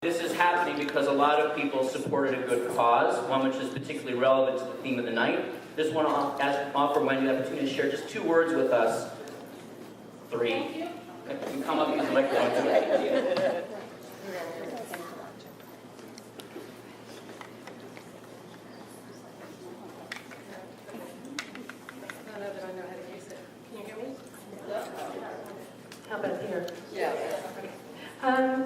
This is happening because a lot of people supported a good cause, one which is particularly relevant to the theme of the night. Just want to offer Wendy the opportunity to share just 2 words with us. 3. Thank you. You can come up and use the microphone. How about here? Yeah.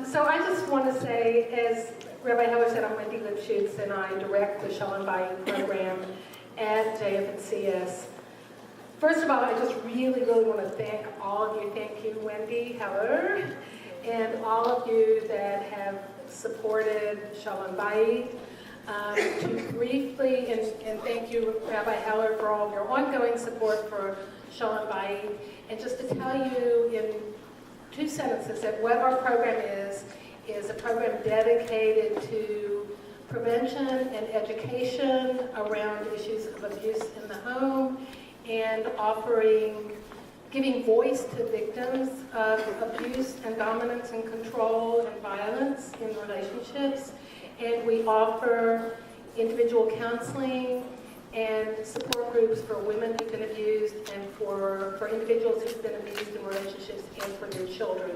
So I just want to say, as Rabbi Heller said, I'm Wendy Lipschutz, and I direct the Shalom Bayit program at JFNCS. First of all, I just really want to thank all of you. Thank you, Wendy Heller, and all of you that have supported Shalom Bayit. To briefly, and thank you, Rabbi Heller, for all your ongoing support for Shalom Bayit. And just to tell you in 2 sentences that what our program is a program dedicated to prevention and education around issues of abuse in the home and giving voice to victims of abuse and dominance and control and violence in relationships. And we offer individual counseling and support groups for women who've been abused and for individuals who've been abused in relationships and for their children.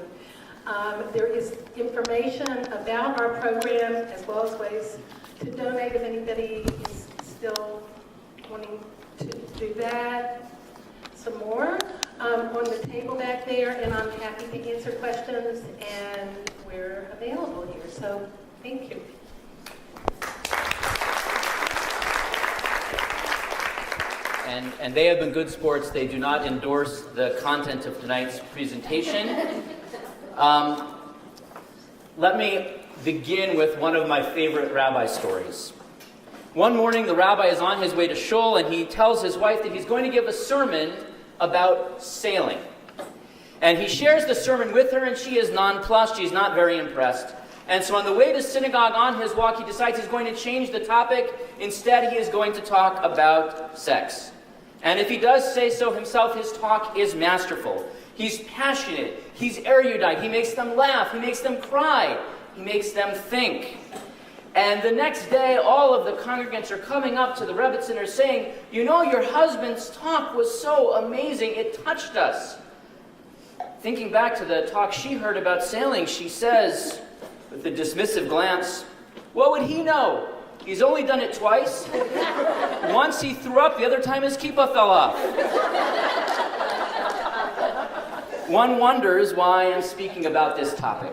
There is information about our program as well as ways to donate if anybody is still wanting to do that. Some more on the table back there, and I'm happy to answer questions, and we're available here. So thank you. And they have been good sports. They do not endorse the content of tonight's presentation. Let me begin with one of my favorite rabbi stories. One morning, the rabbi is on his way to shul, and he tells his wife that he's going to give a sermon about sailing. And he shares the sermon with her, and she is nonplussed. She's not very impressed. And so on the way to synagogue on his walk, he decides he's going to change the topic. Instead, he is going to talk about sex. And if he does say so himself, his talk is masterful. He's passionate. He's erudite. He makes them laugh. He makes them cry. He makes them think. And the next day, all of the congregants are coming up to the Rebbitzin and saying, "You know, your husband's talk was so amazing. It touched us." Thinking back to the talk she heard about sailing, she says, with a dismissive glance, "What would he know? He's only done it twice. Once he threw up, the other time his kippah fell off." One wonders why I'm speaking about this topic.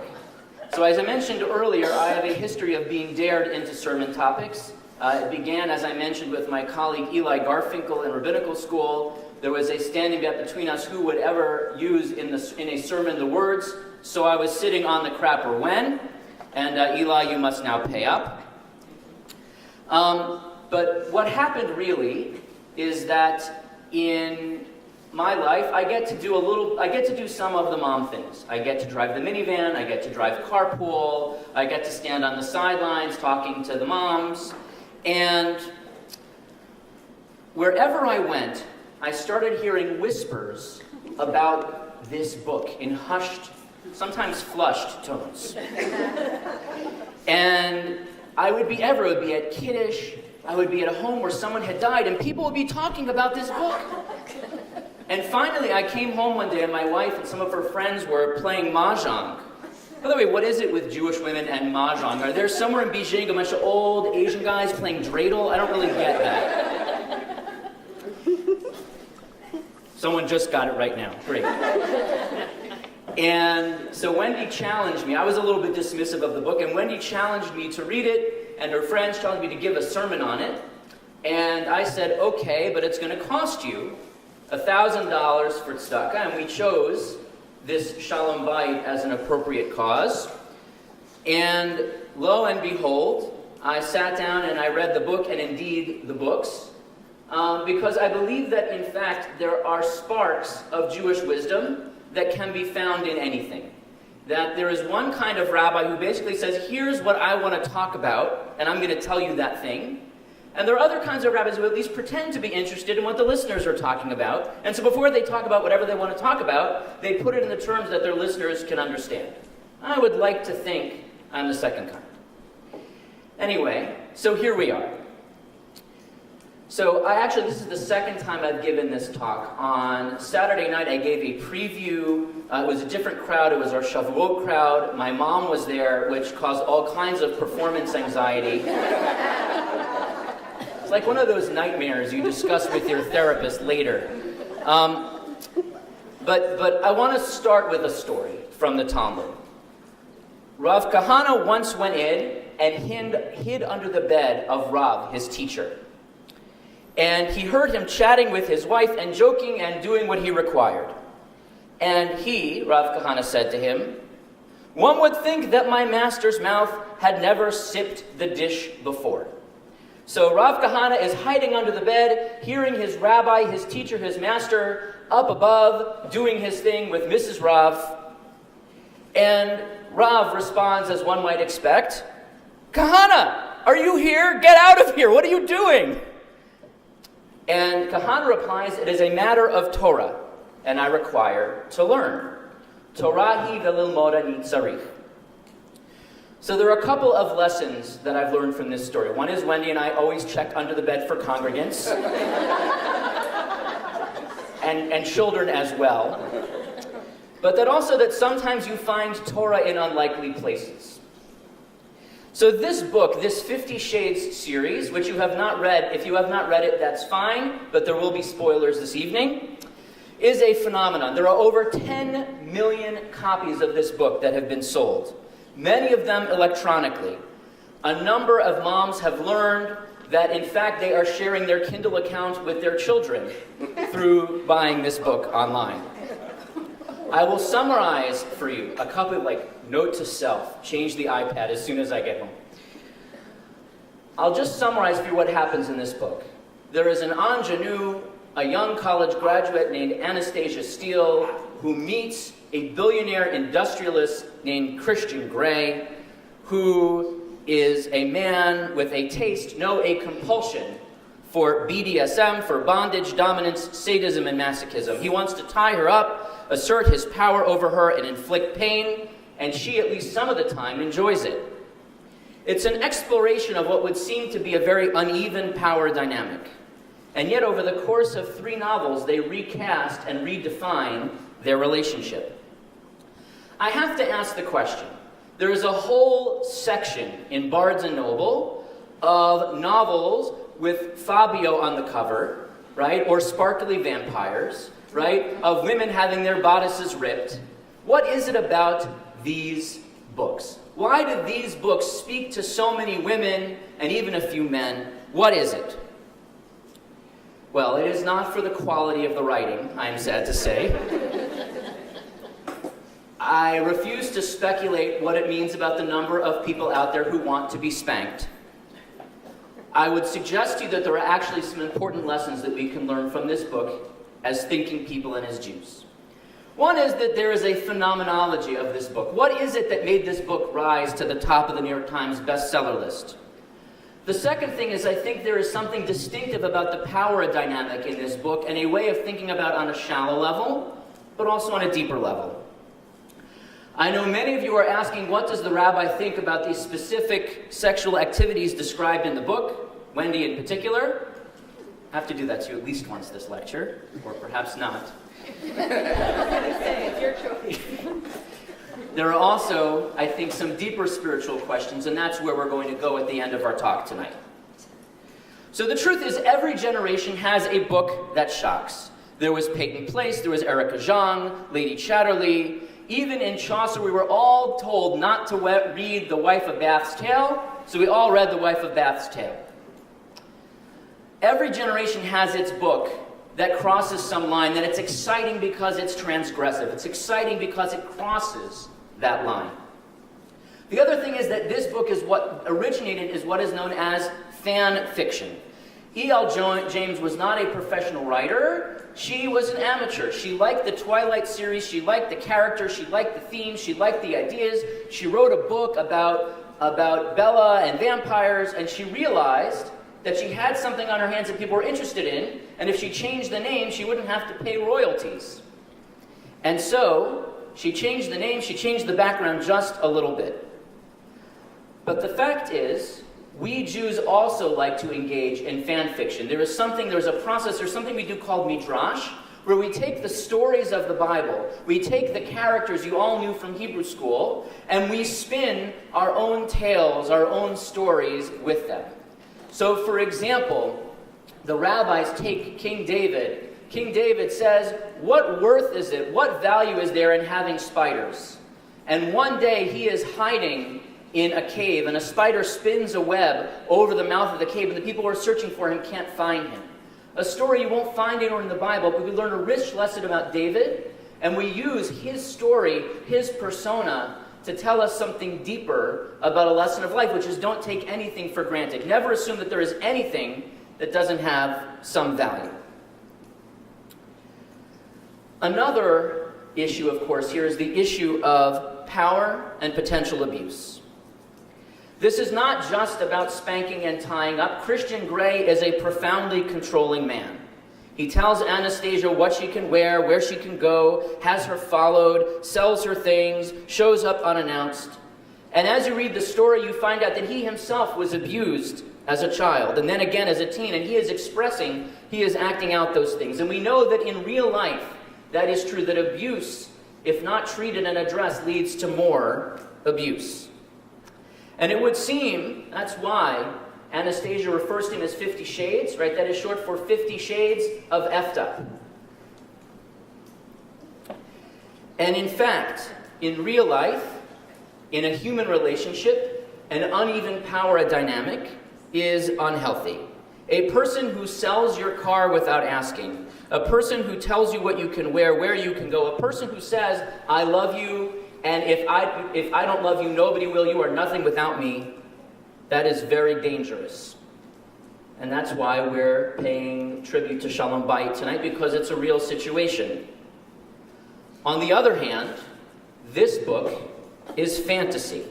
So as I mentioned earlier, I have a history of being dared into sermon topics. It began, as I mentioned, with my colleague Eli Garfinkel in rabbinical school. There was a standing bet between us who would ever use in a sermon the words, "So I was sitting on the crapper when," and Eli, you must now pay up. But what happened really is that in my life, I get to do some of the mom things. I get to drive the minivan, I get to drive carpool, I get to stand on the sidelines talking to the moms. And wherever I went, I started hearing whispers about this book in hushed, sometimes flushed tones. And I would be everywhere. I would be at Kiddush, I would be at a home where someone had died, and people would be talking about this book. And finally, I came home one day, and my wife and some of her friends were playing mahjong. By the way, what is it with Jewish women and mahjong? Are there somewhere in Beijing a bunch of old Asian guys playing dreidel? I don't really get that. Someone just got it right now. Great. And so Wendy challenged me. I was a little bit dismissive of the book, and Wendy challenged me to read it, and her friends challenged me to give a sermon on it. And I said, okay, but it's going to cost you $1,000 for tzedakah, and we chose this Shalom Bayit as an appropriate cause. And lo and behold, I sat down and I read the book, and indeed the books, because I believe that in fact there are sparks of Jewish wisdom that can be found in anything. That there is one kind of rabbi who basically says, here's what I want to talk about, and I'm going to tell you that thing. And there are other kinds of rabbis who at least pretend to be interested in what the listeners are talking about. And so before they talk about whatever they want to talk about, they put it in the terms that their listeners can understand. I would like to think I'm the second kind. Anyway, so here we are. So this is the second time I've given this talk. On Saturday night, I gave a preview. It was a different crowd. It was our Shavuot crowd. My mom was there, which caused all kinds of performance anxiety. It's like one of those nightmares you discuss with your therapist later. But I want to start with a story from the Talmud. Rav Kahana once went in and hid under the bed of Rav, his teacher. And he heard him chatting with his wife and joking and doing what he required. And he, Rav Kahana, said to him, "One would think that my master's mouth had never sipped the dish before." So Rav Kahana is hiding under the bed, hearing his rabbi, his teacher, his master, up above, doing his thing with Mrs. Rav. And Rav responds as one might expect, "Kahana, are you here? Get out of here. What are you doing?" And Kahana replies, "It is a matter of Torah, and I require to learn. Torahi velilmod ani tzarich." So there are a couple of lessons that I've learned from this story. One is Wendy and I always check under the bed for congregants. and children as well. But that sometimes you find Torah in unlikely places. So this book, this 50 Shades series, which you have not read, if you have not read it, that's fine, but there will be spoilers this evening, is a phenomenon. There are over 10 million copies of this book that have been sold, many of them electronically. A number of moms have learned that, in fact, they are sharing their Kindle account with their children through buying this book online. I will summarize for you a couple of, note to self, change the iPad as soon as I get home. I'll just summarize for you what happens in this book. There is an ingenue, a young college graduate named Anastasia Steele, who meets a billionaire industrialist named Christian Grey, who is a man with a taste, no, a compulsion for BDSM, for bondage, dominance, sadism, and masochism. He wants to tie her up, assert his power over her, and inflict pain, and she, at least some of the time, enjoys it. It's an exploration of what would seem to be a very uneven power dynamic. And yet, over the course of 3 novels, they recast and redefine their relationship. I have to ask the question. There is a whole section in Barnes & Noble of novels with Fabio on the cover, right? Or sparkly vampires, right? Of women having their bodices ripped. What is it about these books? Why do these books speak to so many women and even a few men? What is it? Well, it is not for the quality of the writing, I am sad to say. I refuse to speculate what it means about the number of people out there who want to be spanked. I would suggest to you that there are actually some important lessons that we can learn from this book as thinking people and as Jews. One is that there is a phenomenology of this book. What is it that made this book rise to the top of the New York Times bestseller list? The second thing is I think there is something distinctive about the power dynamic in this book and a way of thinking about on a shallow level, but also on a deeper level. I know many of you are asking, what does the rabbi think about these specific sexual activities described in the book, Wendy in particular? I have to do that to you at least once this lecture, or perhaps not. It's your choice. There are also, I think, some deeper spiritual questions, and that's where we're going to go at the end of our talk tonight. So the truth is, every generation has a book that shocks. There was Peyton Place, there was Erica Jong, Lady Chatterley. Even in Chaucer, we were all told not to read The Wife of Bath's Tale, so we all read The Wife of Bath's Tale. Every generation has its book that crosses some line, that it's exciting because it's transgressive. It's exciting because it crosses that line. The other thing is that this book is what is known as fan fiction. E.L. James was not a professional writer. She was an amateur. She liked the Twilight series. She liked the characters. She liked the themes. She liked the ideas. She wrote a book about Bella and vampires, and she realized that she had something on her hands that people were interested in, and if she changed the name, she wouldn't have to pay royalties. And so, she changed the name, she changed the background just a little bit. But the fact is, we Jews also like to engage in fan fiction. There's a process, there's something we do called midrash, where we take the stories of the Bible, we take the characters you all knew from Hebrew school, and we spin our own tales, our own stories with them. So, for example, the rabbis take King David. King David says, what worth is it, what value is there in having spiders? And one day he is hiding in a cave, and a spider spins a web over the mouth of the cave, and the people who are searching for him can't find him. A story you won't find anywhere in the Bible, but we learn a rich lesson about David, and we use his story, his persona, to tell us something deeper about a lesson of life, which is don't take anything for granted. Never assume that there is anything that doesn't have some value. Another issue, of course, here is the issue of power and potential abuse. This is not just about spanking and tying up. Christian Grey is a profoundly controlling man. He tells Anastasia what she can wear, where she can go, has her followed, sells her things, shows up unannounced. And as you read the story, you find out that he himself was abused as a child, and then again as a teen, and he is acting out those things. And we know that in real life, that is true, that abuse, if not treated and addressed, leads to more abuse. And it would seem that's why Anastasia refers to him as 50 Shades, right? That is short for 50 Shades of effed up. And in fact, in real life, in a human relationship, an uneven power dynamic is unhealthy. A person who sells your car without asking, a person who tells you what you can wear, where you can go, a person who says, I love you, and if I don't love you, nobody will. You are nothing without me. That is very dangerous. And that's why we're paying tribute to Shalom Bayit tonight, because it's a real situation. On the other hand, this book is fantasy.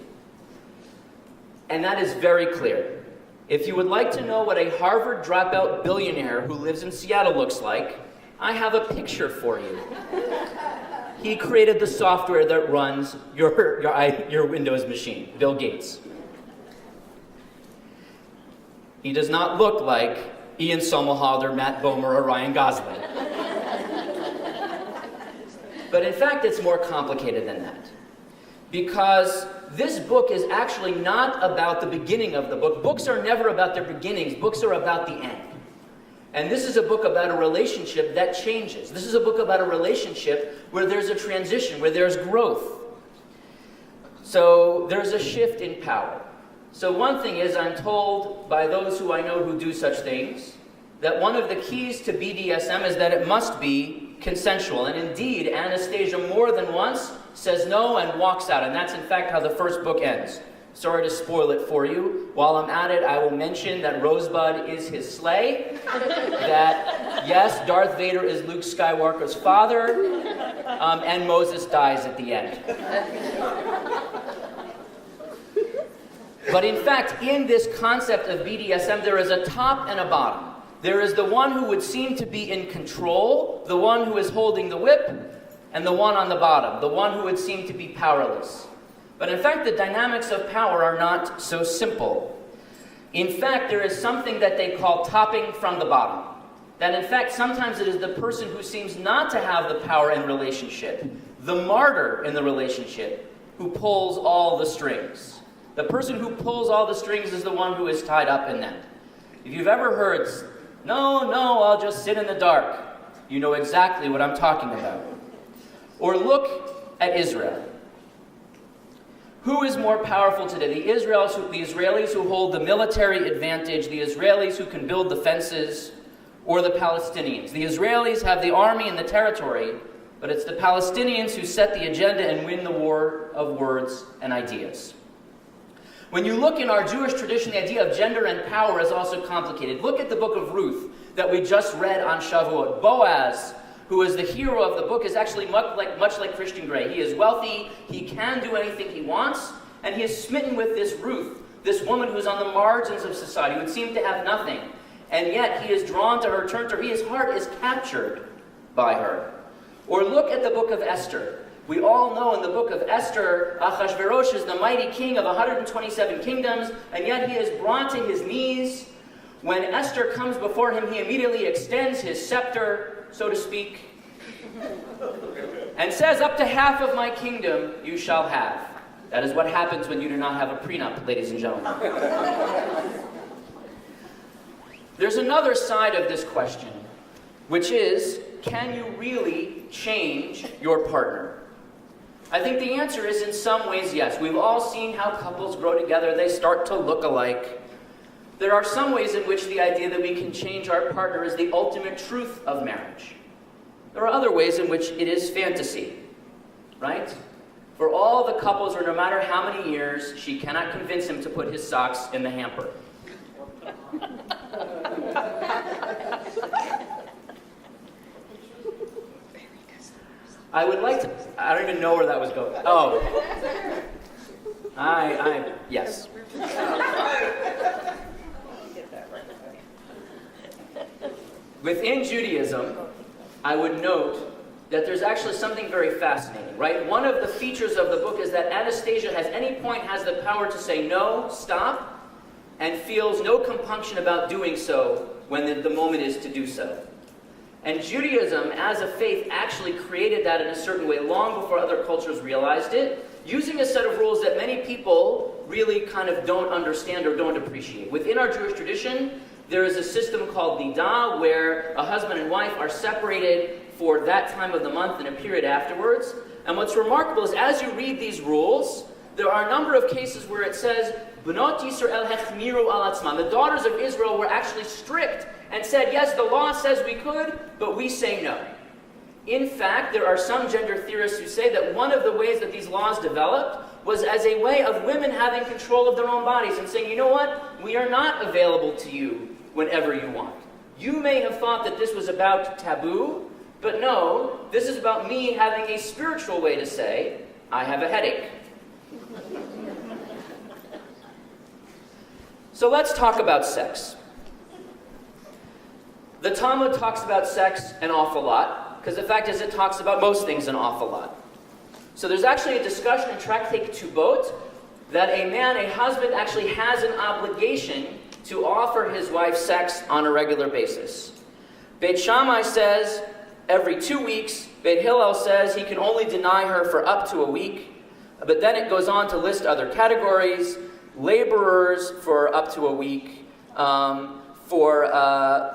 And that is very clear. If you would like to know what a Harvard dropout billionaire who lives in Seattle looks like, I have a picture for you. He created the software that runs your Windows machine, Bill Gates. He does not look like Ian Somerhalder, Matt Bomer, or Ryan Gosling. But in fact, it's more complicated than that. Because this book is actually not about the beginning of the book. Books are never about their beginnings. Books are about the end. And this is a book about a relationship that changes. This is a book about a relationship where there's a transition, where there's growth. So there's a shift in power. So one thing is, I'm told by those who I know who do such things, that one of the keys to BDSM is that it must be consensual. And indeed, Anastasia more than once says no and walks out. And that's in fact how the first book ends. Sorry to spoil it for you. While I'm at it, I will mention that Rosebud is his sleigh. That, yes, Darth Vader is Luke Skywalker's father. And Moses dies at the end. But in fact, in this concept of BDSM, there is a top and a bottom. There is the one who would seem to be in control, the one who is holding the whip, and the one on the bottom, the one who would seem to be powerless. But in fact, the dynamics of power are not so simple. In fact, there is something that they call topping from the bottom. That in fact, sometimes it is the person who seems not to have the power in relationship, the martyr in the relationship, who pulls all the strings. The person who pulls all the strings is the one who is tied up in that. If you've ever heard, no, I'll just sit in the dark, you know exactly what I'm talking about. Or look at Israel. Who is more powerful today? The Israelis who hold the military advantage, the Israelis who can build the fences, or the Palestinians? The Israelis have the army and the territory, but it's the Palestinians who set the agenda and win the war of words and ideas. When you look in our Jewish tradition, the idea of gender and power is also complicated. Look at the book of Ruth that we just read on Shavuot. Boaz, who is the hero of the book, is actually much like Christian Grey. He is wealthy, he can do anything he wants, and he is smitten with this Ruth, this woman who's on the margins of society, who would seem to have nothing. And yet he is drawn to her, turned to her, his heart is captured by her. Or look at the book of Esther. We all know in the book of Esther, Ahasuerus is the mighty king of 127 kingdoms, and yet he is brought to his knees. When Esther comes before him, he immediately extends his scepter, so to speak, and says, "Up to half of my kingdom you shall have." That is what happens when you do not have a prenup, ladies and gentlemen. There's another side of this question, which is, can you really change your partner? I think the answer is in some ways yes. We've all seen how couples grow together. They start to look alike. There are some ways in which the idea that we can change our partner is the ultimate truth of marriage. There are other ways in which it is fantasy, right? For all the couples, or no matter how many years, she cannot convince him to put his socks in the hamper. I would like to, I don't even know where that was going. Oh. Yes. Within Judaism, I would note that there's actually something very fascinating, right? One of the features of the book is that Anastasia, at any point, has the power to say no, stop, and feels no compunction about doing so when the moment is to do so. And Judaism, as a faith, actually created that in a certain way long before other cultures realized it, using a set of rules that many people really kind of don't understand or don't appreciate. Within our Jewish tradition, there is a system called Nidah, where a husband and wife are separated for that time of the month and a period afterwards. And what's remarkable is, as you read these rules, there are a number of cases where it says, B'not Yisrael hechmiru al atzman. The daughters of Israel were actually strict and said, yes, the law says we could, but we say no. In fact, there are some gender theorists who say that one of the ways that these laws developed was as a way of women having control of their own bodies and saying, you know what, we are not available to you whenever you want. You may have thought that this was about taboo, but no, this is about me having a spiritual way to say, I have a headache. So let's talk about sex. The Talmud talks about sex an awful lot, because the fact is it talks about most things an awful lot. So there's actually a discussion in Tractate Tubot that a man, a husband, actually has an obligation to offer his wife sex on a regular basis. Beit Shammai says every 2 weeks. Beit Hillel says he can only deny her for up to a week. But then it goes on to list other categories: laborers for up to a week, for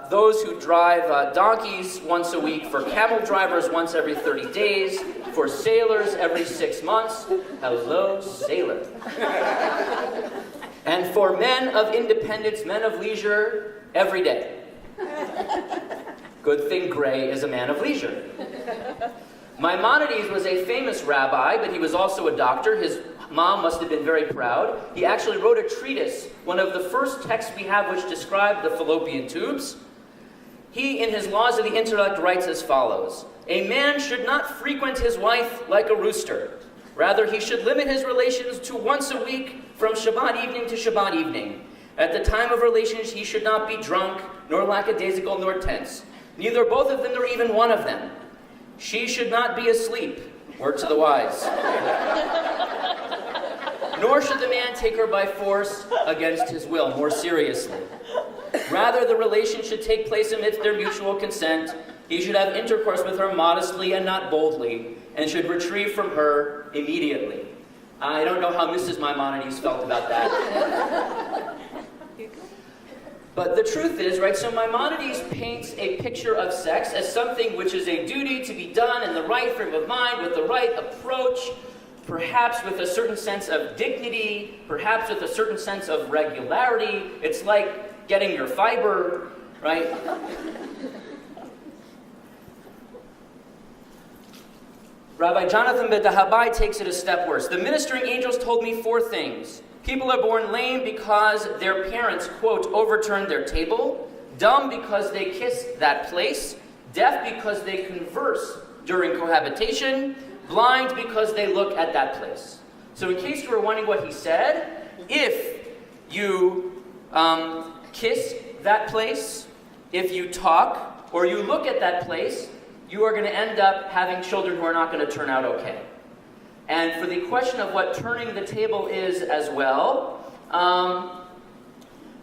those who drive donkeys once a week, for camel drivers once every 30 days, for sailors every 6 months. Hello, sailor. And for men of independence, men of leisure, every day. Good thing Gray is a man of leisure. Maimonides was a famous rabbi, but he was also a doctor. His mom must have been very proud. He actually wrote a treatise, one of the first texts we have which describe the fallopian tubes. He, in his Laws of the Intellect, writes as follows: a man should not frequent his wife like a rooster. Rather, he should limit his relations to once a week from Shabbat evening to Shabbat evening. At the time of relations, he should not be drunk, nor lackadaisical, nor tense. Neither both of them, nor even one of them. She should not be asleep. Word to the wise. Nor should the man take her by force against his will, more seriously. Rather, the relation should take place amidst their mutual consent. He should have intercourse with her modestly and not boldly, and should retrieve from her immediately. I don't know how Mrs. Maimonides felt about that. But the truth is, right, so Maimonides paints a picture of sex as something which is a duty to be done in the right frame of mind, with the right approach, perhaps with a certain sense of dignity, perhaps with a certain sense of regularity. It's like getting your fiber, right? Rabbi Jonathan ben Dahabai takes it a step worse. The ministering angels told me 4 things. People are born lame because their parents, quote, overturned their table, dumb because they kiss that place, deaf because they converse during cohabitation, blind because they look at that place. So in case you were wondering what he said, if you kiss that place, if you talk, or you look at that place, you are going to end up having children who are not going to turn out okay. And for the question of what turning the table is as well,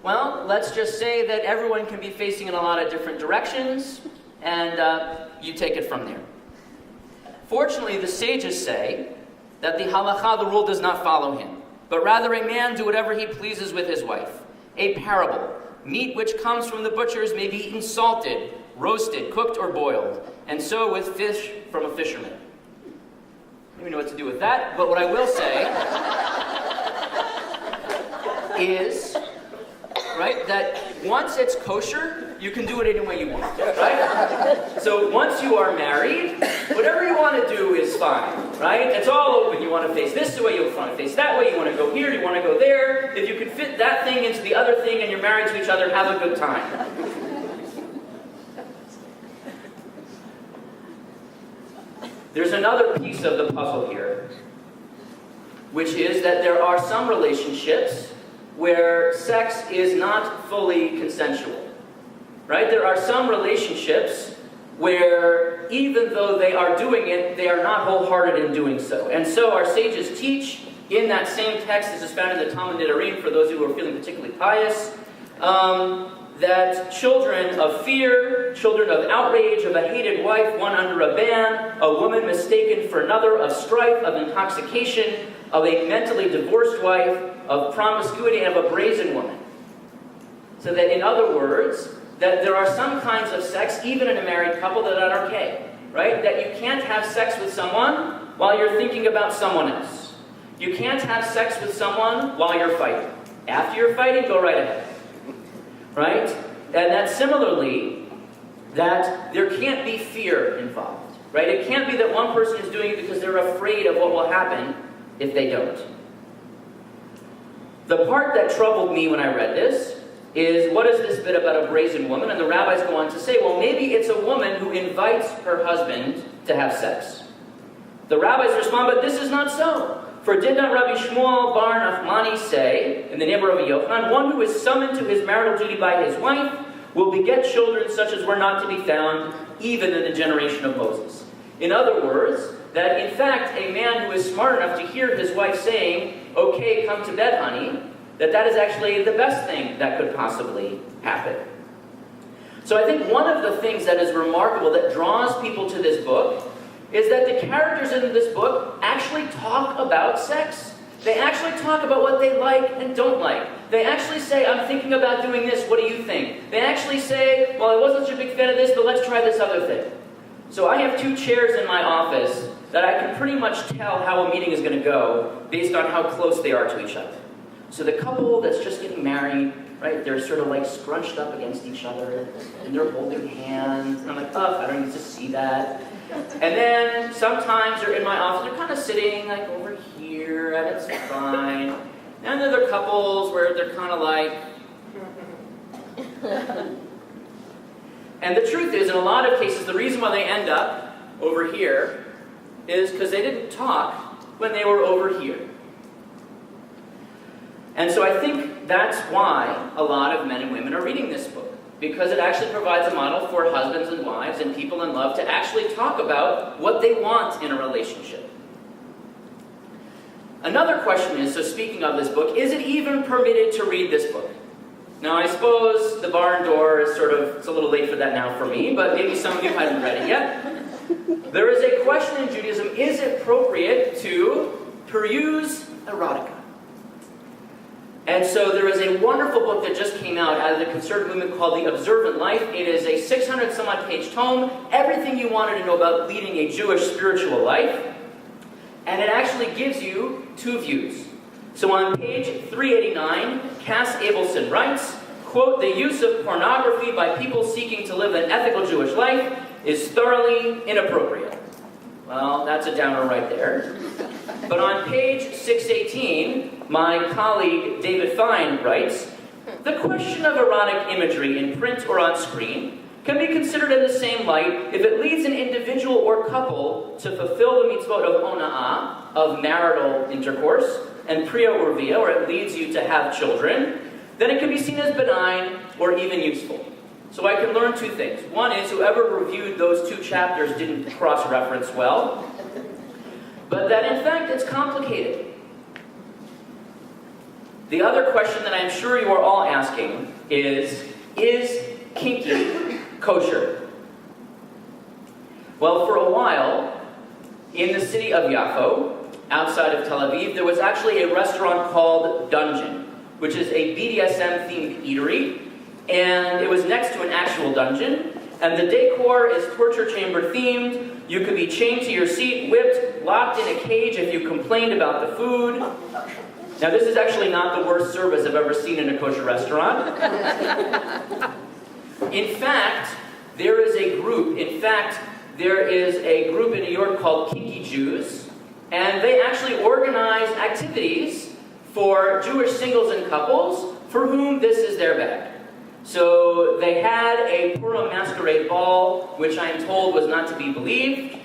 well, let's just say that everyone can be facing in a lot of different directions, and you take it from there. Fortunately, the sages say that the halakha, the rule, does not follow him, but rather a man do whatever he pleases with his wife. A parable: meat which comes from the butchers may be eaten salted, roasted, cooked, or boiled, and so with fish from a fisherman. I don't even know what to do with that, but what I will say is, right, that once it's kosher, you can do it any way you want, right? So once you are married, whatever you want to do is fine, right? It's all open. You want to face this way, you want to face that way, you want to go here, you want to go there. If you can fit that thing into the other thing and you're married to each other, have a good time. There's another piece of the puzzle here, which is that there are some relationships where sex is not fully consensual, right? There are some relationships where even though they are doing it, they are not wholehearted in doing so. And so our sages teach in that same text, this is found in the Talmud Nidarim, for those of you who are feeling particularly pious, that children of fear, children of outrage, of a hated wife, one under a ban, a woman mistaken for another, of strife, of intoxication, of a mentally divorced wife, of promiscuity, and of a brazen woman. So that, in other words, that there are some kinds of sex, even in a married couple, that are okay, right? That you can't have sex with someone while you're thinking about someone else. You can't have sex with someone while you're fighting. After you're fighting, go right ahead. Right? And that similarly, that there can't be fear involved. Right? It can't be that one person is doing it because they're afraid of what will happen if they don't. The part that troubled me when I read this is, what is this bit about a brazen woman? And the rabbis go on to say, well, maybe it's a woman who invites her husband to have sex. The rabbis respond, but this is not so. For did not Rabbi Shmuel bar Nachmani say, in the name of Rabbi Yochanan, one who is summoned to his marital duty by his wife will beget children such as were not to be found even in the generation of Moses. In other words, that in fact a man who is smart enough to hear his wife saying, okay, come to bed, honey, that is actually the best thing that could possibly happen. So I think one of the things that is remarkable that draws people to this book is that the characters in this book actually talk about sex. They actually talk about what they like and don't like. They actually say, I'm thinking about doing this, what do you think? They actually say, well, I wasn't such a big fan of this, but let's try this other thing. So I have 2 chairs in my office that I can pretty much tell how a meeting is going to go based on how close they are to each other. So the couple that's just getting married, right, they're sort of like scrunched up against each other, and they're holding hands, and I'm like, I don't need to see that. And then sometimes they're in my office, they're kind of sitting like over here, and it's fine. And then there are couples where they're kind of like... And the truth is, in a lot of cases, the reason why they end up over here is because they didn't talk when they were over here. And so I think that's why a lot of men and women are reading this book. Because it actually provides a model for husbands and wives and people in love to actually talk about what they want in a relationship. Another question is, so speaking of this book, is it even permitted to read this book? Now I suppose the barn door is it's a little late for that now for me, but maybe some of you haven't read it yet. There is a question in Judaism, is it appropriate to peruse erotica? And so there is a wonderful book that just came out of the conservative movement called The Observant Life. It is a 600-some-odd page tome, everything you wanted to know about leading a Jewish spiritual life. And it actually gives you 2 views. So on page 389, Cass Abelson writes, quote, the use of pornography by people seeking to live an ethical Jewish life is thoroughly inappropriate. Well, that's a downer right there. But on page 618, my colleague David Fine writes, the question of erotic imagery in print or on screen can be considered in the same light if it leads an individual or couple to fulfill the mitzvot of ona'ah, of marital intercourse, and priya urvia, or it leads you to have children, then it can be seen as benign or even useful. So I can learn 2 things. One is whoever reviewed those 2 chapters didn't cross-reference well. but that in fact it's complicated. The other question that I'm sure you are all asking is kinky kosher? Well, for a while, in the city of Yafo, outside of Tel Aviv, there was actually a restaurant called Dungeon, which is a BDSM-themed eatery, and it was next to an actual dungeon, and the decor is torture chamber themed. You could be chained to your seat, whipped, locked in a cage if you complained about the food. Now, this is actually not the worst service I've ever seen in a kosher restaurant. In fact, there is a group in New York called Kinky Jews, and they actually organize activities for Jewish singles and couples for whom this is their bag. So they had a Purim masquerade ball, which I'm told was not to be believed.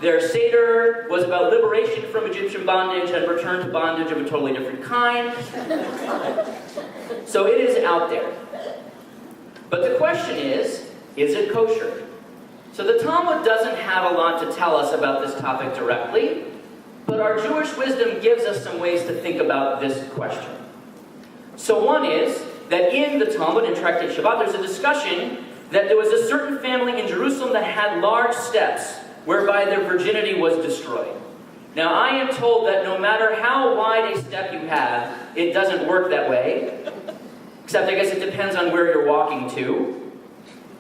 Their Seder was about liberation from Egyptian bondage and return to bondage of a totally different kind. So it is out there. But the question is it kosher? So the Talmud doesn't have a lot to tell us about this topic directly, but our Jewish wisdom gives us some ways to think about this question. So one is that in the Talmud, in Tractate Shabbat, there's a discussion that there was a certain family in Jerusalem that had large steps whereby their virginity was destroyed. Now, I am told that no matter how wide a step you have, it doesn't work that way. Except I guess it depends on where you're walking to.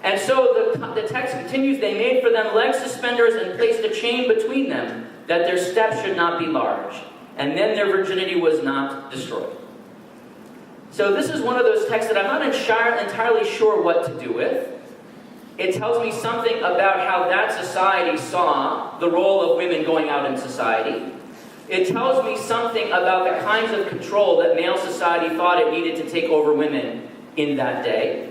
And so the text continues, they made for them leg suspenders and placed a chain between them, that their steps should not be large. And then their virginity was not destroyed. So this is one of those texts that I'm not entirely sure what to do with. It tells me something about how that society saw the role of women going out in society. It tells me something about the kinds of control that male society thought it needed to take over women in that day.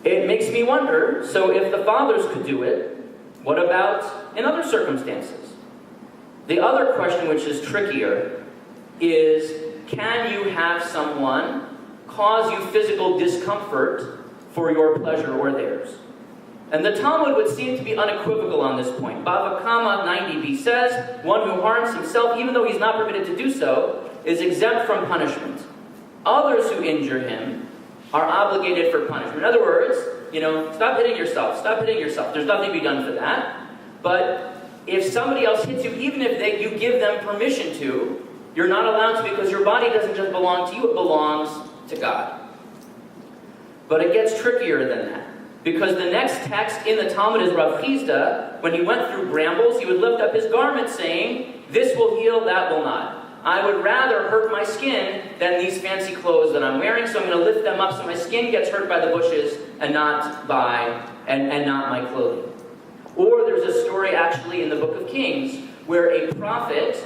It makes me wonder, so if the fathers could do it, what about in other circumstances? The other question, which is trickier, is can you have someone cause you physical discomfort for your pleasure or theirs? And the Talmud would seem to be unequivocal on this point. Bava Kama 90b says, one who harms himself, even though he's not permitted to do so, is exempt from punishment. Others who injure him are obligated for punishment. In other words, stop hitting yourself. Stop hitting yourself. There's nothing to be done for that. But if somebody else hits you, even if you give them permission to, you're not allowed to, because your body doesn't just belong to you, it belongs to God. But it gets trickier than that. Because the next text in the Talmud is Rav Chizda. When he went through brambles, he would lift up his garment saying, this will heal, that will not. I would rather hurt my skin than these fancy clothes that I'm wearing, so I'm going to lift them up so my skin gets hurt by the bushes and not not my clothing. Or there's a story actually in the book of Kings where a prophet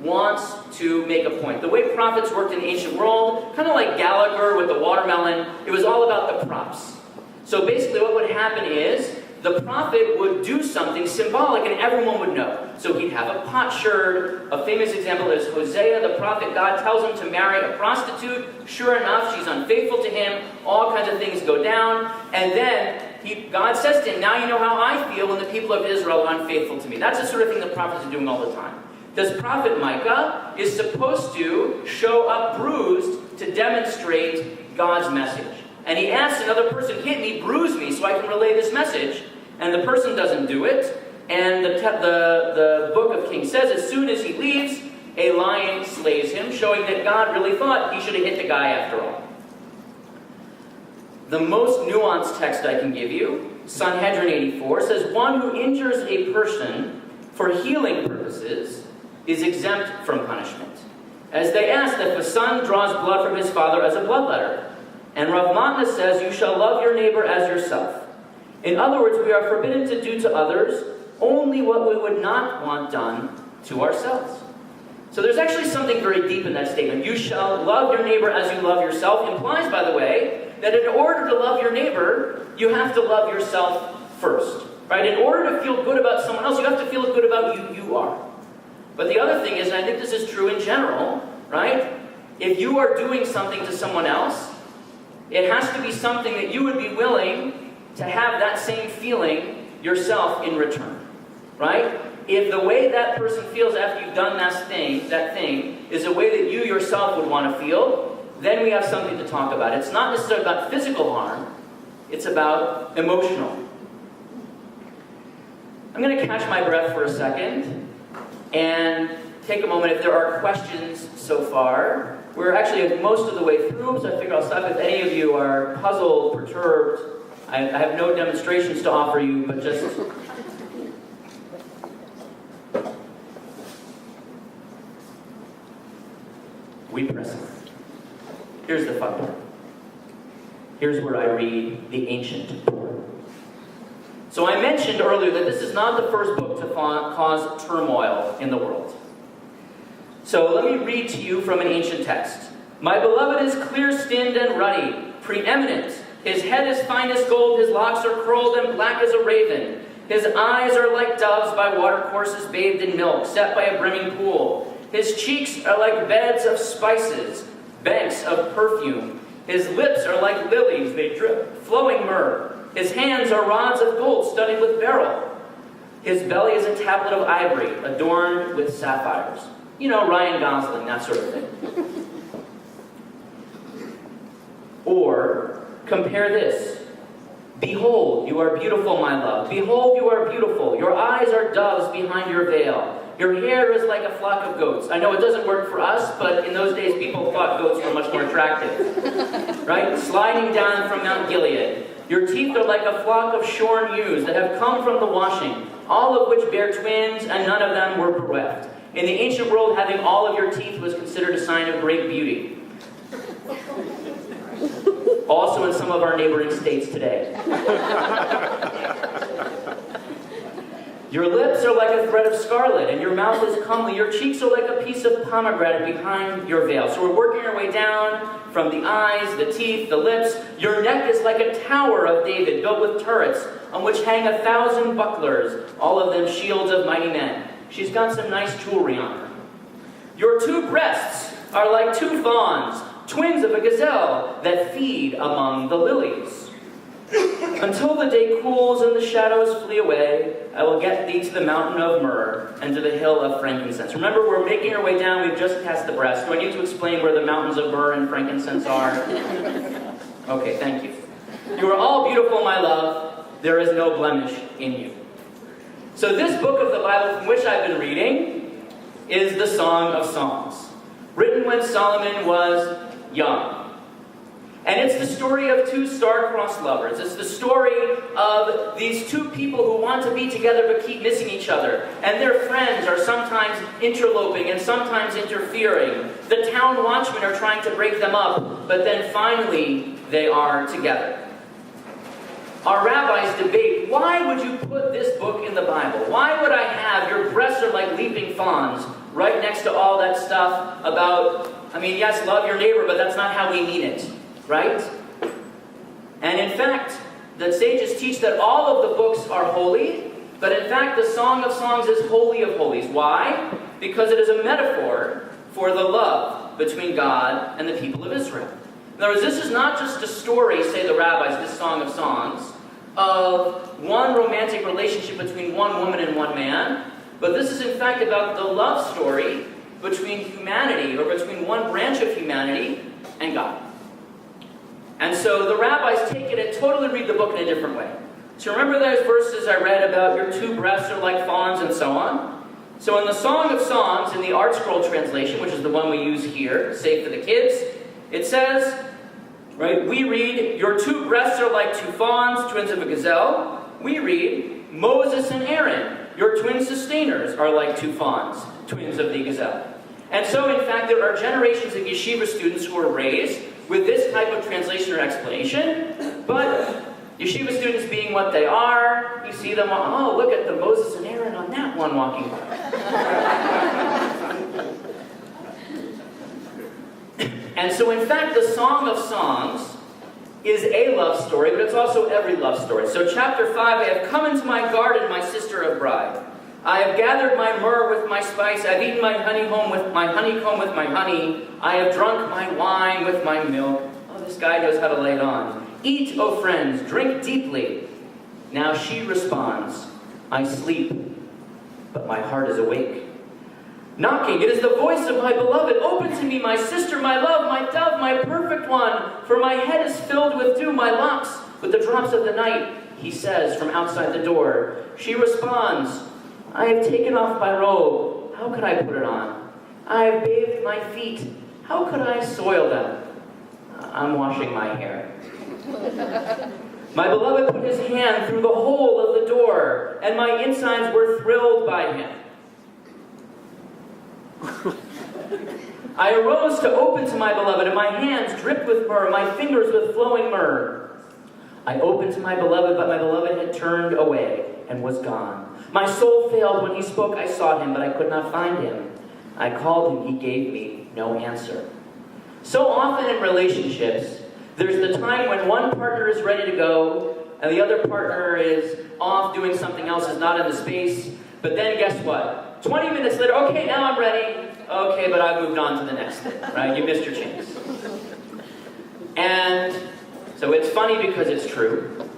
wants to make a point. The way prophets worked in the ancient world, kind of like Gallagher with the watermelon, it was all about the props. So basically what would happen is the prophet would do something symbolic and everyone would know. So he'd have a potsherd. A famous example is Hosea, the prophet. God tells him to marry a prostitute. Sure enough, she's unfaithful to him. All kinds of things go down. And then God says to him, now you know how I feel when the people of Israel are unfaithful to me. That's the sort of thing the prophets are doing all the time. This prophet Micah is supposed to show up bruised to demonstrate God's message. And he asks another person, hit me, bruise me, so I can relay this message. And the person doesn't do it. And the book of Kings says, as soon as he leaves, a lion slays him, showing that God really thought he should have hit the guy after all. The most nuanced text I can give you, Sanhedrin 84, says, one who injures a person for healing purposes is exempt from punishment. As they asked, if a son draws blood from his father as a bloodletter. And Rav Matna says, you shall love your neighbor as yourself. In other words, we are forbidden to do to others only what we would not want done to ourselves. So there's actually something very deep in that statement. You shall love your neighbor as you love yourself implies, by the way, that in order to love your neighbor, you have to love yourself first. Right? In order to feel good about someone else, you have to feel good about who you are. But the other thing is, and I think this is true in general, right? If you are doing something to someone else, it has to be something that you would be willing to have that same feeling yourself in return, right? if the way that person feels after you've done that thing is a way that you yourself would want to feel, then we have something to talk about. It's not necessarily about physical harm, it's about emotional. I'm going to catch my breath for a second and take a moment if there are questions so far. We're actually most of the way through, so I figure I'll stop. If any of you are puzzled, perturbed, I have no demonstrations to offer you, but just... we press on. Here's the fun part. Here's where I read the ancient. So I mentioned earlier that this is not the first book to cause turmoil in the world. So let me read to you from an ancient text. My beloved is clear-skinned and ruddy, preeminent. His head is fine as gold, his locks are curled and black as a raven. His eyes are like doves by watercourses bathed in milk, set by a brimming pool. His cheeks are like beds of spices, banks of perfume. His lips are like lilies, they drip flowing myrrh. His hands are rods of gold studded with beryl. His belly is a tablet of ivory, adorned with sapphires. You know, Ryan Gosling, that sort of thing. Or, compare this. Behold, you are beautiful, my love. Behold, you are beautiful. Your eyes are doves behind your veil. Your hair is like a flock of goats. I know it doesn't work for us, but in those days people thought goats were much more attractive. Right? Sliding down from Mount Gilead. Your teeth are like a flock of shorn ewes that have come from the washing, all of which bear twins, and none of them were bereft. In the ancient world, having all of your teeth was considered a sign of great beauty. Also in some of our neighboring states today. Your lips are like a thread of scarlet, and your mouth is comely. Your cheeks are like a piece of pomegranate behind your veil. So we're working our way down from the eyes, the teeth, the lips. Your neck is like a tower of David, built with turrets, on which hang 1,000 bucklers, all of them shields of mighty men. She's got some nice jewelry on her. Your 2 breasts are like 2 fawns, twins of a gazelle that feed among the lilies. Until the day cools and the shadows flee away, I will get thee to the mountain of myrrh and to the hill of frankincense. Remember, we're making our way down. We've just passed the breast. Do I need to explain where the mountains of myrrh and frankincense are? Okay, thank you. You are all beautiful, my love. There is no blemish in you. So this book of the Bible from which I've been reading is the Song of Songs, written when Solomon was young. And it's the story of 2 star-crossed lovers. It's the story of these 2 people who want to be together but keep missing each other. And their friends are sometimes interloping and sometimes interfering. The town watchmen are trying to break them up, but then finally they are together. Our rabbis debate, why would you put this book in the Bible? Why would I have your breasts are like leaping fawns right next to all that stuff about, yes, love your neighbor, but that's not how we mean it, right? And in fact, the sages teach that all of the books are holy, but in fact, the Song of Songs is holy of holies. Why? Because it is a metaphor for the love between God and the people of Israel. In other words, this is not just a story, say the rabbis, this Song of Songs, of one romantic relationship between one woman and one man, but this is in fact about the love story between humanity, or between one branch of humanity and God. And so the rabbis take it and totally read the book in a different way. So remember those verses I read about your 2 breasts are like fawns and so on? So in the Song of Songs, in the Art Scroll translation, which is the one we use here, safe for the kids, it says, right, we read, your 2 breasts are like 2 fawns, twins of a gazelle. We read, Moses and Aaron, your twin sustainers, are like 2 fawns, twins of the gazelle. And so, in fact, there are generations of yeshiva students who are raised with this type of translation or explanation, but yeshiva students being what they are, you see them, oh, look at the Moses and Aaron on that one walking by. And so, in fact, the Song of Songs is a love story, but it's also every love story. So chapter 5, I have come into my garden, my sister of bride. I have gathered my myrrh with my spice. I've eaten my honeycomb with my honey. I have drunk my wine with my milk. Oh, this guy knows how to lay it on. Eat, O friends, drink deeply. Now she responds, I sleep but my heart is awake. Knocking, it is the voice of my beloved. Open to me, my sister, my love, my dove, my perfect one. For my head is filled with dew, my locks with the drops of the night, he says from outside the door. She responds, I have taken off my robe. How could I put it on? I have bathed my feet. How could I soil them? I'm washing my hair. My beloved put his hand through the hole of the door, and my insides were thrilled by him. I arose to open to my beloved, and my hands dripped with myrrh, my fingers with flowing myrrh. I opened to my beloved, but my beloved had turned away and was gone. My soul failed when he spoke. I sought him, but I could not find him. I called him, he gave me no answer. So often in relationships, there's the time when one partner is ready to go, and the other partner is off doing something else, is not in the space. But then guess what? 20 minutes later, okay, now I'm ready. Okay, but I've moved on to the next thing, right? You missed your chance. And so it's funny because it's true.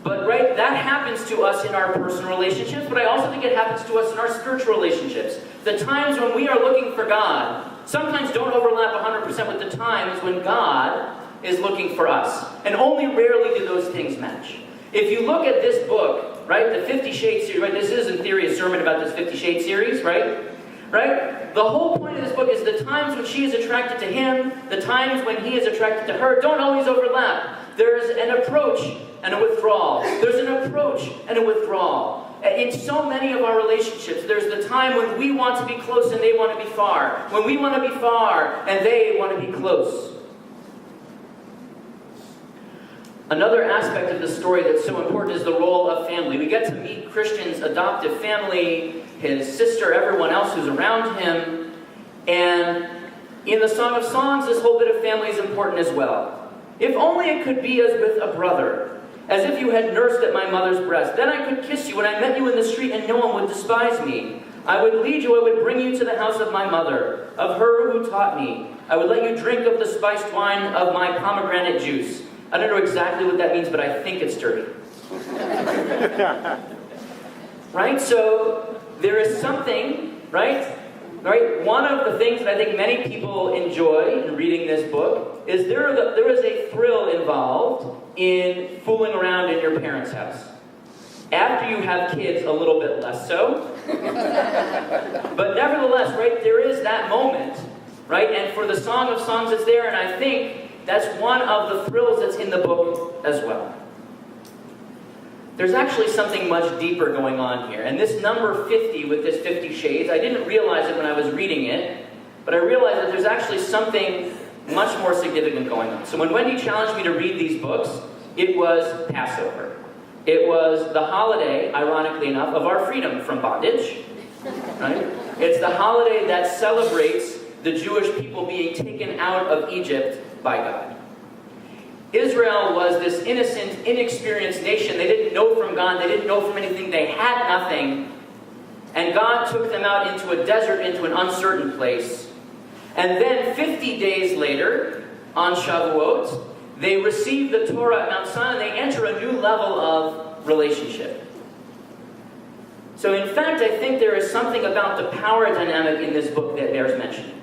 But, right, that happens to us in our personal relationships, but I also think it happens to us in our spiritual relationships. The times when we are looking for God sometimes don't overlap 100% with the times when God is looking for us. And only rarely do those things match. If you look at this book, right, the 50 Shades series, right, this is in theory a sermon about this 50 Shades series, right? Right? The whole point of this book is the times when she is attracted to him, the times when he is attracted to her, don't always overlap. There's an approach and a withdrawal. There's an approach and a withdrawal. In so many of our relationships, there's the time when we want to be close and they want to be far. When we want to be far and they want to be close. Another aspect of the story that's so important is the role of family. We get to meet Christian's adoptive family, his sister, everyone else who's around him. And in the Song of Songs, this whole bit of family is important as well. If only it could be as with a brother, as if you had nursed at my mother's breast. Then I could kiss you when I met you in the street and no one would despise me. I would lead you, I would bring you to the house of my mother, of her who taught me. I would let you drink of the spiced wine of my pomegranate juice. I don't know exactly what that means, but I think it's dirty. Right? So there is something, right? One of the things that I think many people enjoy in reading this book is there is a thrill involved in fooling around in your parents' house. After you have kids, a little bit less so. But nevertheless, right, there is that moment, right? And for the Song of Songs, it's there, and I think that's one of the thrills that's in the book as well. There's actually something much deeper going on here. And this number 50 with this 50 Shades, I didn't realize it when I was reading it, but I realized that there's actually something much more significant going on. So when Wendy challenged me to read these books, it was Passover. It was the holiday, ironically enough, of our freedom from bondage. Right? It's the holiday that celebrates the Jewish people being taken out of Egypt by God. Israel was this innocent, inexperienced nation. They didn't know from God. They didn't know from anything. They had nothing. And God took them out into a desert, into an uncertain place. And then 50 days later, on Shavuot, they receive the Torah at Mount Sinai, and they enter a new level of relationship. So in fact, I think there is something about the power dynamic in this book that bears mentioning.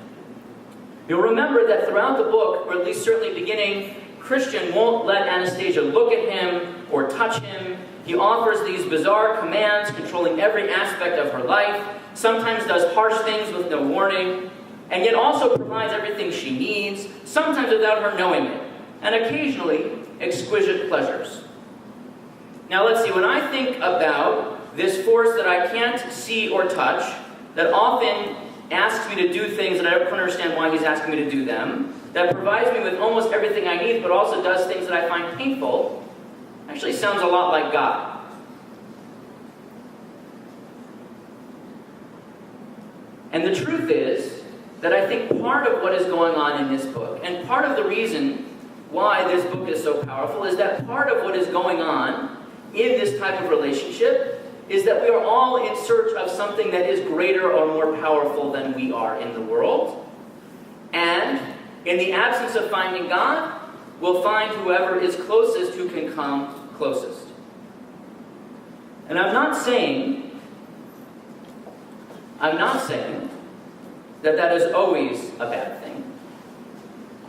You'll remember that throughout the book, or at least certainly beginning, Christian won't let Anastasia look at him or touch him. He offers these bizarre commands controlling every aspect of her life, sometimes does harsh things with no warning, and yet also provides everything she needs, sometimes without her knowing it, and occasionally exquisite pleasures. Now let's see, when I think about this force that I can't see or touch, that often asks me to do things that I don't understand why he's asking me to do them, that provides me with almost everything I need, but also does things that I find painful, actually sounds a lot like God. And the truth is that I think part of what is going on in this book, and part of the reason why this book is so powerful, is that part of what is going on in this type of relationship is that we are all in search of something that is greater or more powerful than we are in the world. And in the absence of finding God, we'll find whoever is closest who can come closest. And I'm not saying I'm not saying that that is always a bad thing.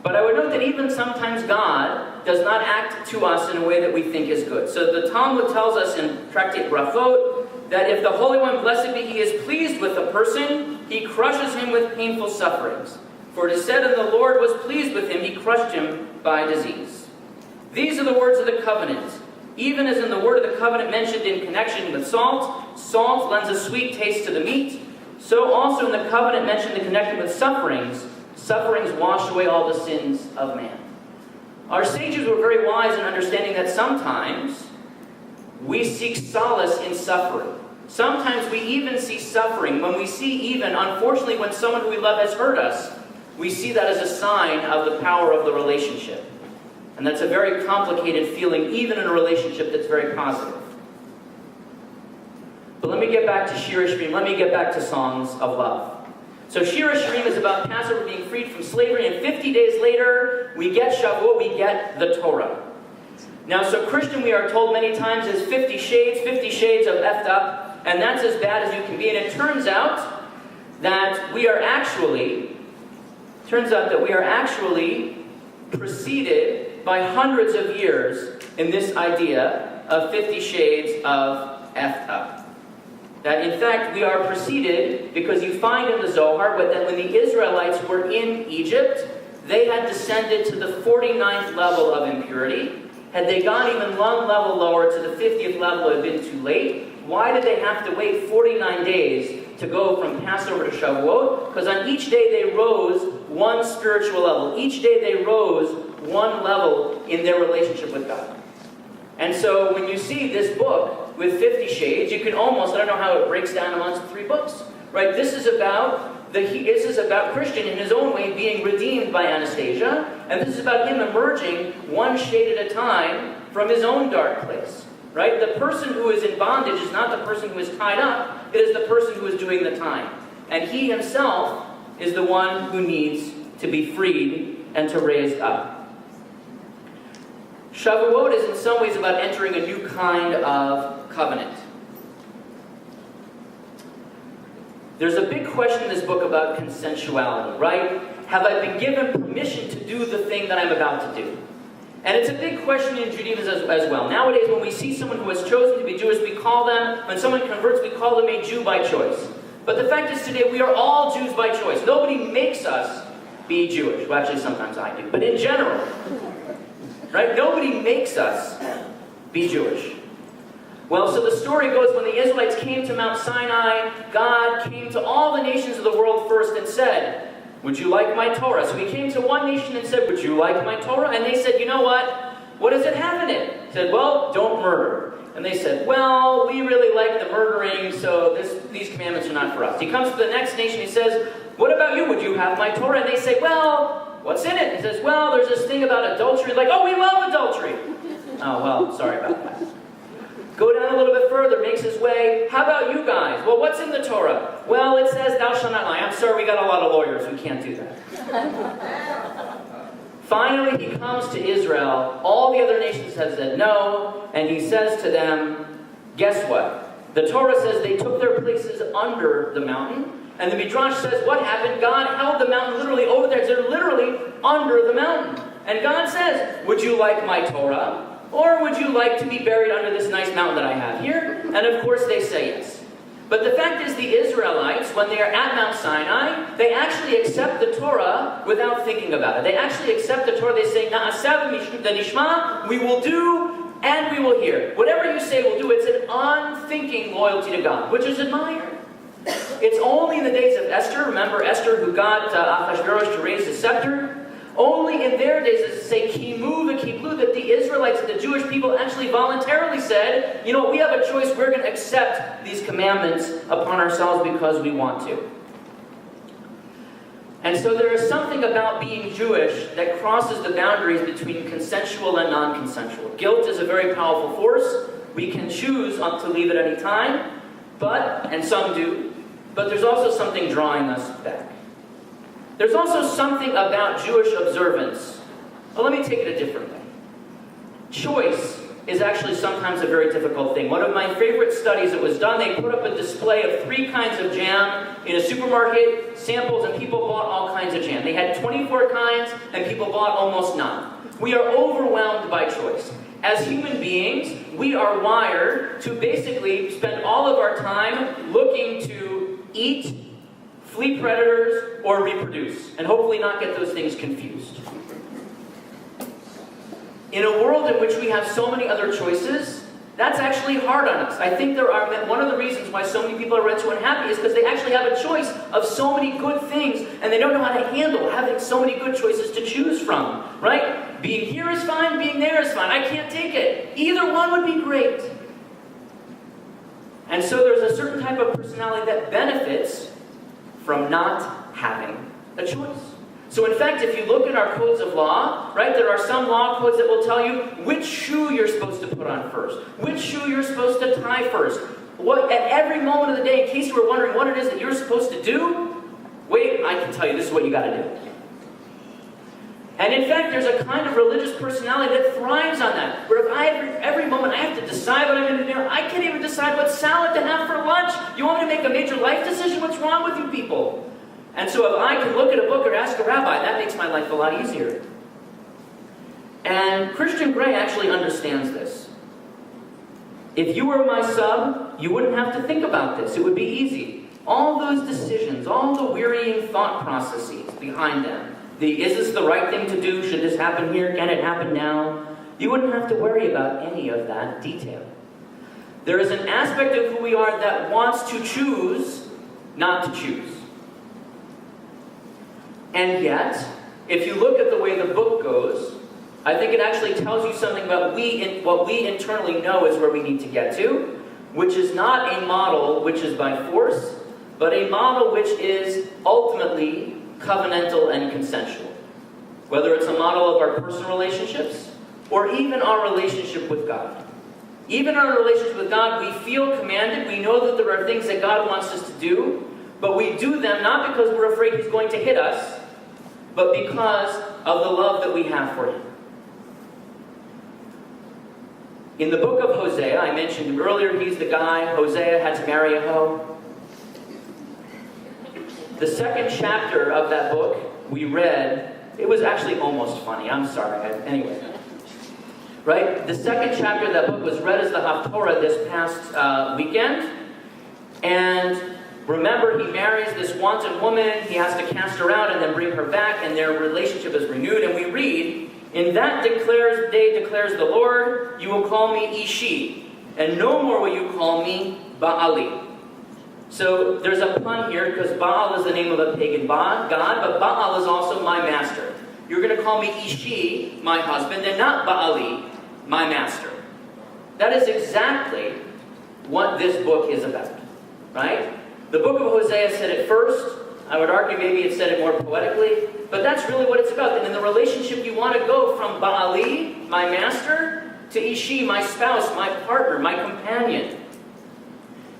But I would note that even sometimes God does not act to us in a way that we think is good. So the Talmud tells us in Tractate Brachot that if the Holy One, blessed be He, is pleased with a person, He crushes him with painful sufferings. For it is said, and the Lord was pleased with him, He crushed him by disease. These are the words of the covenant. Even as in the word of the covenant mentioned in connection with salt, salt lends a sweet taste to the meat, so also in the covenant mentioned in connection with sufferings, sufferings wash away all the sins of man. Our sages were very wise in understanding that sometimes we seek solace in suffering. Sometimes we even see suffering. When we see even, unfortunately, when someone who we love has hurt us, we see that as a sign of the power of the relationship. And that's a very complicated feeling, even in a relationship that's very positive. But let me get back to Shir Hashirim. Let me get back to songs of love. So Shir Hashirim is about Passover being freed from slavery, and 50 days later, we get Shavuot, we get the Torah. Now, so Christian, we are told many times, is 50 shades of effed up, and that's as bad as you can be. And it turns out that we are actually preceded by hundreds of years in this idea of 50 shades of effed up. That in fact we are preceded because you find in the Zohar that when the Israelites were in Egypt, they had descended to the 49th level of impurity. Had they gone even one level lower to the 50th level, it had been too late. Why did they have to wait 49 days to go from Passover to Shavuot? Because on each day they rose one spiritual level. Each day they rose one level in their relationship with God. And so when you see this book with 50 shades, you can almost, I don't know how it breaks down amongst 3 books, right? This is about Christian in his own way being redeemed by Anastasia, and this is about him emerging one shade at a time from his own dark place, right? The person who is in bondage is not the person who is tied up, it is the person who is doing the time. And he himself is the one who needs to be freed and to raise up. Shavuot is in some ways about entering a new kind of covenant. There's a big question in this book about consensuality, right? Have I been given permission to do the thing that I'm about to do? And it's a big question in Judaism as well. Nowadays, when we see someone who has chosen to be Jewish, we call them, when someone converts, we call them a Jew by choice. But the fact is today, we are all Jews by choice. Nobody makes us be Jewish. Well, actually, sometimes I do. But in general, right? Nobody makes us be Jewish. Well, so the story goes, when the Israelites came to Mount Sinai, God came to all the nations of the world first and said, would you like my Torah? So he came to one nation and said, would you like my Torah? And they said, you know what? What does it have in it? He said, well, don't murder. And they said, well, we really like the murdering, so these commandments are not for us. He comes to the next nation, he says, what about you? Would you have my Torah? And they say, well, what's in it? He says, well, there's this thing about adultery. Like, oh, we love adultery. Oh, well, sorry about that. Go down a little bit further, makes his way. How about you guys? Well, what's in the Torah? Well, it says, thou shalt not lie. I'm sorry, we got a lot of lawyers. We can't do that. Finally, he comes to Israel. All the other nations have said no. And he says to them, guess what? The Torah says they took their places under the mountain. And the Midrash says, what happened? God held the mountain literally over there. They're literally under the mountain. And God says, would you like my Torah? Or would you like to be buried under this nice mountain that I have here? And of course they say yes. But the fact is, the Israelites, when they are at Mount Sinai, they actually accept the Torah without thinking about it. They actually accept the Torah. They say, Na'asav v'nishma, we will do and we will hear. Whatever you say, we'll do. It's an unthinking loyalty to God, which is admired. It's only in the days of Esther, remember Esther who got Ahasuerus to raise the scepter? Only in their days does it say, Kimu v'kiblu, that the Israelites and the Jewish people actually voluntarily said, you know, we have a choice, we're going to accept these commandments upon ourselves because we want to. And so there is something about being Jewish that crosses the boundaries between consensual and non-consensual. Guilt is a very powerful force. We can choose to leave at any time, and some do, but there's also something drawing us back. There's also something about Jewish observance. Well, let me take it a different way. Choice is actually sometimes a very difficult thing. One of my favorite studies that was done, they put up a display of 3 kinds of jam in a supermarket, samples, and people bought all kinds of jam. They had 24 kinds, and people bought almost none. We are overwhelmed by choice. As human beings, we are wired to basically spend all of our time looking to eat, flee predators, or reproduce, and hopefully not get those things confused. In a world in which we have so many other choices, that's actually hard on us. I think one of the reasons why so many people are so unhappy is because they actually have a choice of so many good things, and they don't know how to handle having so many good choices to choose from, right? Being here is fine, being there is fine. I can't take it. Either one would be great. And so there's a certain type of personality that benefits from not having a choice. So in fact, if you look at our codes of law, right, there are some law codes that will tell you which shoe you're supposed to put on first, which shoe you're supposed to tie first. At every moment of the day, in case you were wondering what it is that you're supposed to do, wait, I can tell you this is what you got to do. And in fact, there's a kind of religious personality that thrives on that, where if every moment I have to decide what I'm going to do, I can't even decide what salad to have for lunch. You want me to make a major life decision? What's wrong with you people? And so if I can look at a book or ask a rabbi, that makes my life a lot easier. And Christian Grey actually understands this. If you were my sub, you wouldn't have to think about this. It would be easy. All those decisions, all the wearying thought processes behind them, is this the right thing to do? Should this happen here? Can it happen now? You wouldn't have to worry about any of that detail. There is an aspect of who we are that wants to choose not to choose. And yet, if you look at the way the book goes, I think it actually tells you something about what we internally know is where we need to get to, which is not a model which is by force, but a model which is ultimately covenantal and consensual. Whether it's a model of our personal relationships, or even our relationship with God. Even our relationship with God, we feel commanded, we know that there are things that God wants us to do, but we do them not because we're afraid He's going to hit us, but because of the love that we have for Him. In the book of Hosea, I mentioned earlier, he's the guy, Hosea had to marry a hoe. The second chapter of that book we read, it was actually almost funny. I'm sorry. Anyway. Right? The second chapter of that book was read as the Haftorah this past weekend. And remember, he marries this wanton woman. He has to cast her out and then bring her back, and their relationship is renewed. And we read, "In that day declares the Lord, you will call me Ishi, and no more will you call me Baali." So there's a pun here, because Baal is the name of a pagan god, but Baal is also my master. You're going to call me Ishi, my husband, and not Baali, my master. That is exactly what this book is about, right? The book of Hosea said it first. I would argue maybe it said it more poetically, but that's really what it's about. And in the relationship, you want to go from Baali, my master, to Ishi, my spouse, my partner, my companion.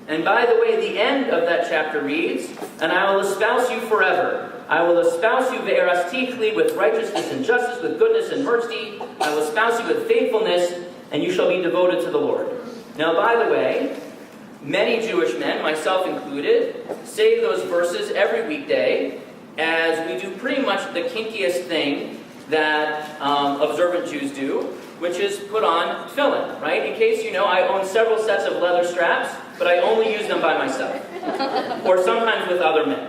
And by the way, the end of that chapter reads, "And I will espouse you forever. I will espouse you ve'erastichli, with righteousness and justice, with goodness and mercy. I will espouse you with faithfulness, and you shall be devoted to the Lord." Now, by the way, many Jewish men, myself included, say those verses every weekday, as we do pretty much the kinkiest thing that observant Jews do, which is put on tefillin, right? In case you know, I own several sets of leather straps, but I only use them by myself. Or sometimes with other men.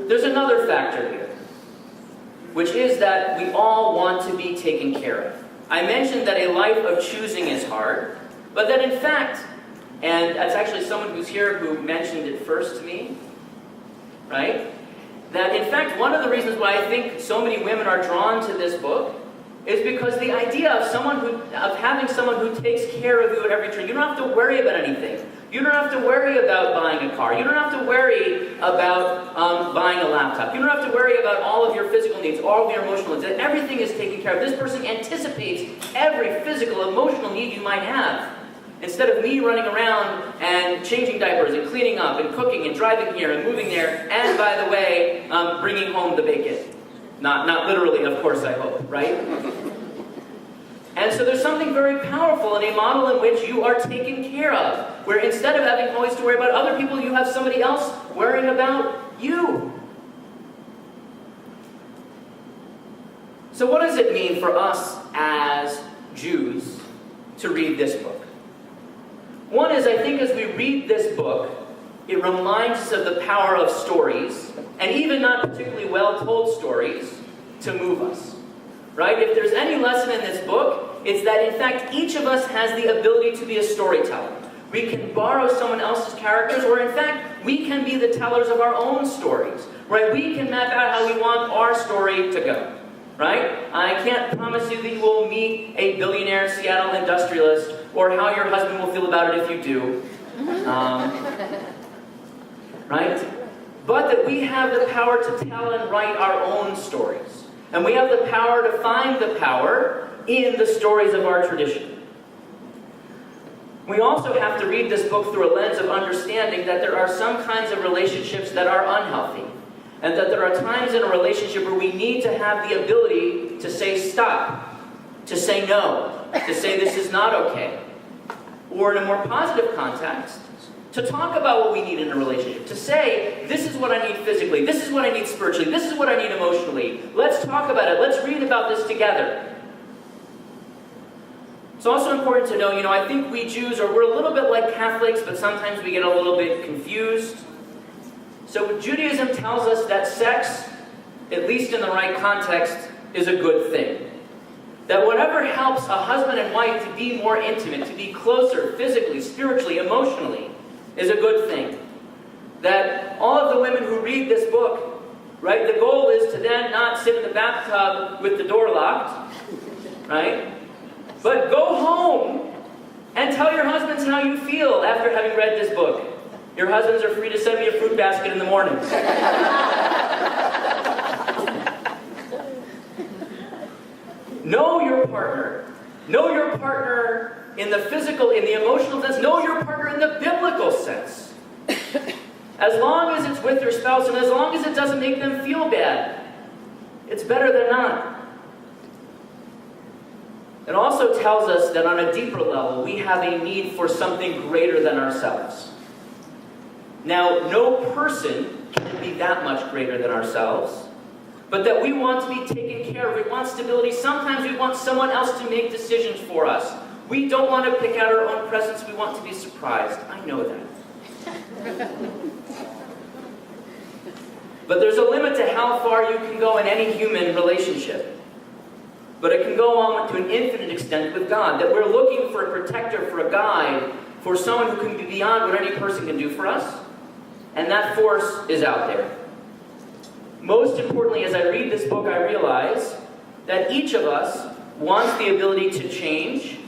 There's another factor here, which is that we all want to be taken care of. I mentioned that a life of choosing is hard, but that in fact, and that's actually someone who's here who mentioned it first to me, right? That in fact, one of the reasons why I think so many women are drawn to this book is because the idea of having someone who takes care of you at every turn. You don't have to worry about anything. You don't have to worry about buying a car. You don't have to worry about buying a laptop. You don't have to worry about all of your physical needs, all of your emotional needs. Everything is taken care of. This person anticipates every physical, emotional need you might have. Instead of me running around and changing diapers and cleaning up and cooking and driving here and moving there, and by the way, bringing home the bacon. Not literally, of course, I hope, right? And so there's something very powerful in a model in which you are taken care of, where instead of having always to worry about other people, you have somebody else worrying about you. So what does it mean for us as Jews to read this book? One is, I think as we read this book, it reminds us of the power of stories, and even not particularly well-told stories, to move us. Right? If there's any lesson in this book, it's that in fact each of us has the ability to be a storyteller. We can borrow someone else's characters, or in fact, we can be the tellers of our own stories. Right? We can map out how we want our story to go. Right? I can't promise you that you will meet a billionaire Seattle industrialist, or how your husband will feel about it if you do. Right? But that we have the power to tell and write our own stories. And we have the power to find the power in the stories of our tradition. We also have to read this book through a lens of understanding that there are some kinds of relationships that are unhealthy. And that there are times in a relationship where we need to have the ability to say stop, to say no, to say this is not okay. Or in a more positive context, to talk about what we need in a relationship. To say, this is what I need physically, this is what I need spiritually, this is what I need emotionally. Let's talk about it, let's read about this together. It's also important to know, I think we Jews we're a little bit like Catholics, but sometimes we get a little bit confused. So Judaism tells us that sex, at least in the right context, is a good thing. That whatever helps a husband and wife to be more intimate, to be closer physically, spiritually, emotionally, is a good thing. That all of the women who read this book, right, the goal is to then not sit in the bathtub with the door locked, right? But go home and tell your husbands how you feel after having read this book. Your husbands are free to send me a fruit basket in the morning. Know your partner. Know your partner in the physical, in the emotional sense. Know your partner in the biblical sense. As long as it's with your spouse and as long as it doesn't make them feel bad, it's better than not. It also tells us that on a deeper level, we have a need for something greater than ourselves. Now, no person can be that much greater than ourselves, but that we want to be taken care of. We want stability. Sometimes we want someone else to make decisions for us. We don't want to pick out our own presents. We want to be surprised. I know that. But there's a limit to how far you can go in any human relationship. But it can go on to an infinite extent with God. That we're looking for a protector, for a guide, for someone who can be beyond what any person can do for us. And that force is out there. Most importantly, as I read this book, I realize that each of us wants the ability to change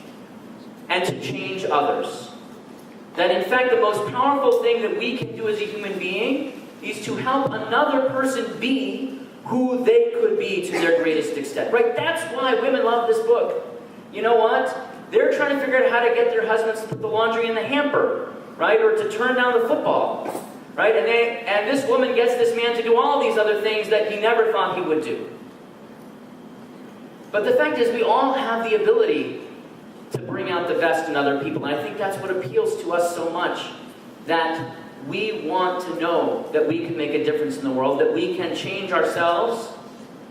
and to change others. That in fact, the most powerful thing that we can do as a human being is to help another person be who they could be to their greatest extent. Right? That's why women love this book. You know what? They're trying to figure out how to get their husbands to put the laundry in the hamper, right? Or to turn down the football. Right? And this woman gets this man to do all these other things that he never thought he would do. But the fact is, we all have the ability to bring out the best in other people. And I think that's what appeals to us so much. That we want to know that we can make a difference in the world, that we can change ourselves,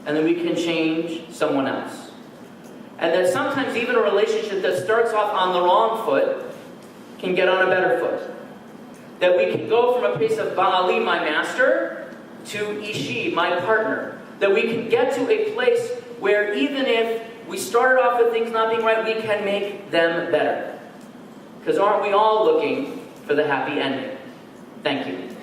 and that we can change someone else. And that sometimes even a relationship that starts off on the wrong foot can get on a better foot. That we can go from a place of Baali, my master, to Ishi, my partner. That we can get to a place where even if we started off with things not being right, we can make them better. Because aren't we all looking for the happy ending? Thank you.